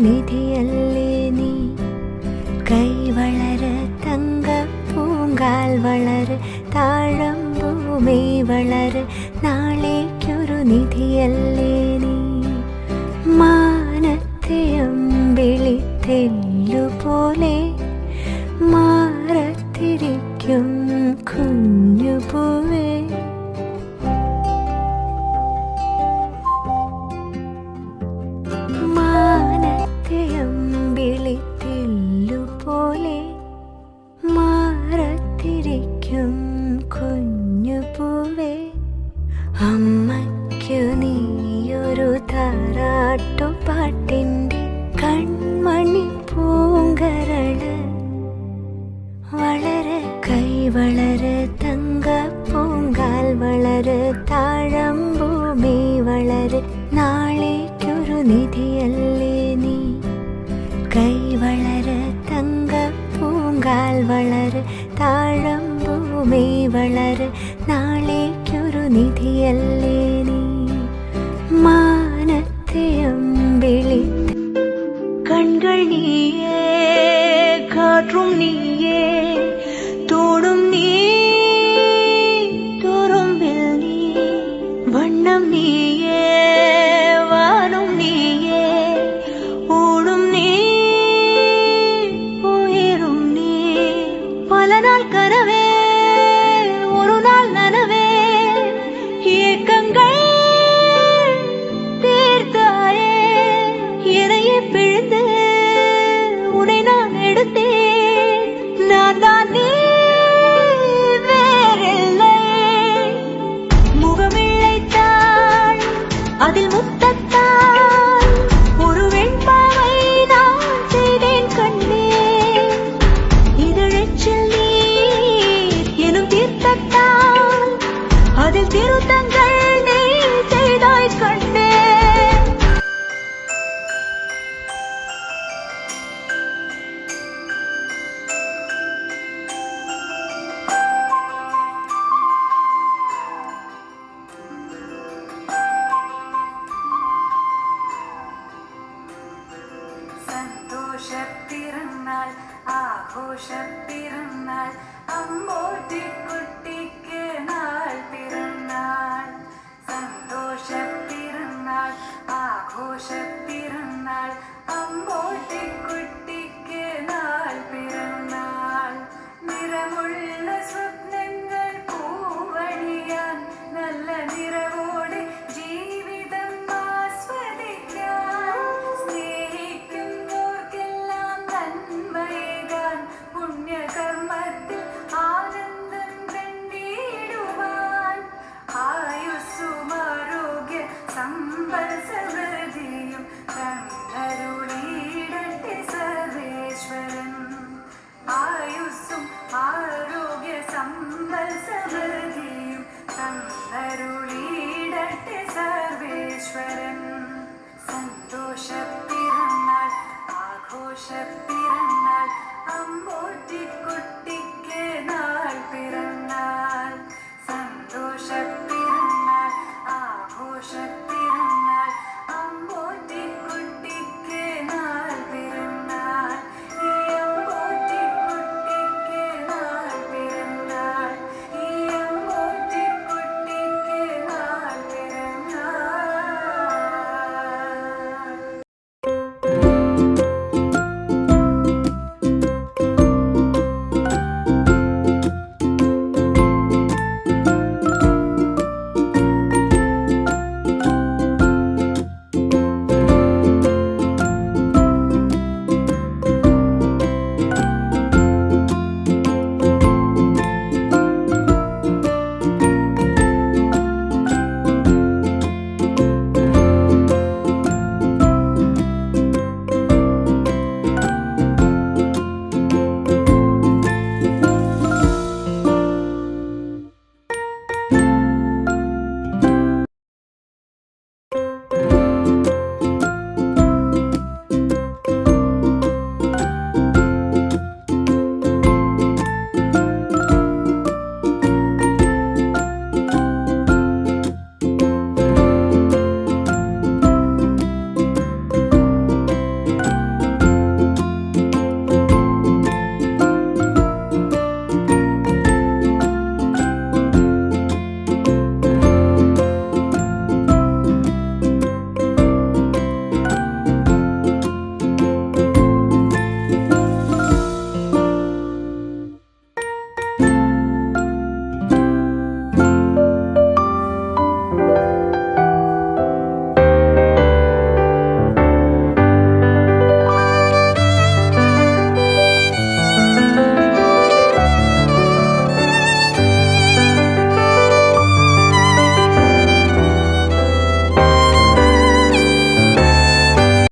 നിധിയല്ലേ നീ. കൈ വളര് തങ്ക പൂങ്കാൽ വളര് താഴമ്പൂമേ വളര് നാളേക്കൊരു നിധിയല്ലേ നീ. മാനത്തെ അമ്പിളിത്തെല്ലുപോലെ മാറത്തിരിക്കും കുഞ്ഞുപൂവേ. മാനത്തെ അമ്പിളിത്തെല്ലുപോലെ മാറത്തിരിക്കും കുഞ്ഞുപൂവേ. അമ്മയ്ക്കു നീയൊരു താരാട്ടുപാട്ടിൻ്റെ കൺമണി പൂങ്കരള് വളര്. കൈ വളര് തങ്ക പൂങ്കാൽ വളര് താഴമ്പൂമേ വളര് നാളേക്കൊരു നിധിയല്ലേ നീ. കൈ വളര് തങ്ക പൂങ്കാൽ വളര് താഴമ്പൂമേ വളര് നാളേക്കൊരു നിധിയല്ലേ നീ. മാനത്തെ അമ്പിളി കൺകൾ നീയേ കാற்றும் നീയേ തോടും നീ തുറുമ്പിൽ നീ വണ്ണം നീയേ വാനും നീയേ ഊടും നീ ഉയരും നീ. പല നാൾ കനവേ ഒരു നാൾ നനവേ ஏக்கங்கள் தீர்த்தாயே. என்னையே பிழிந்து உன்னை நான் எடுத்தேன். நான் தான் நீ வேறில்லை. முகமிழைத்தாள் அதில் முத்தத்தாள் ஒரு வெண்பாவை நான் செய்தேன் கண்ணே. இதழச்சில் நீர் எனும் தீர்த்தத்தால் அதில் திருத்தங்கள் நீ செய்தாய் கண்ணே. സന്തോഷപ്പിറന്നാൾ ആഘോഷപ്പിറന്നാൾ അമ്പോട്ടിക്കുട്ടിക്ക് നാൾ പിറന്നാൾ. സന്തോഷപ്പിറന്നാൾ ആഘോഷപ്പിറന്നാൾ അമ്പോട്ടിക്കുട്ടിക്ക് നാൾ പിറന്നാൾ. നിറമുള്ള സ്വപ്നങ്ങൾ പൂവണിയാൻ നല്ല നിറവോടെ ജീവിതം ആസ്വദിക്കാൻ. സ്നേഹിക്കുന്നവർക്കെല്ലാം നന്മയേകാൻ പുണ്യകർമ്മത്തിൽ ആനന്ദം കണ്ടിടുവാൻ. ആയുസ്സും ആരോഗ്യ സമ്പൽ സമൃദ്ധിയും തന്നരുളിയിടട്ടെ സർവേശ്വരൻ. ആയുസ്സും ആരോഗ്യ സമ്പൽ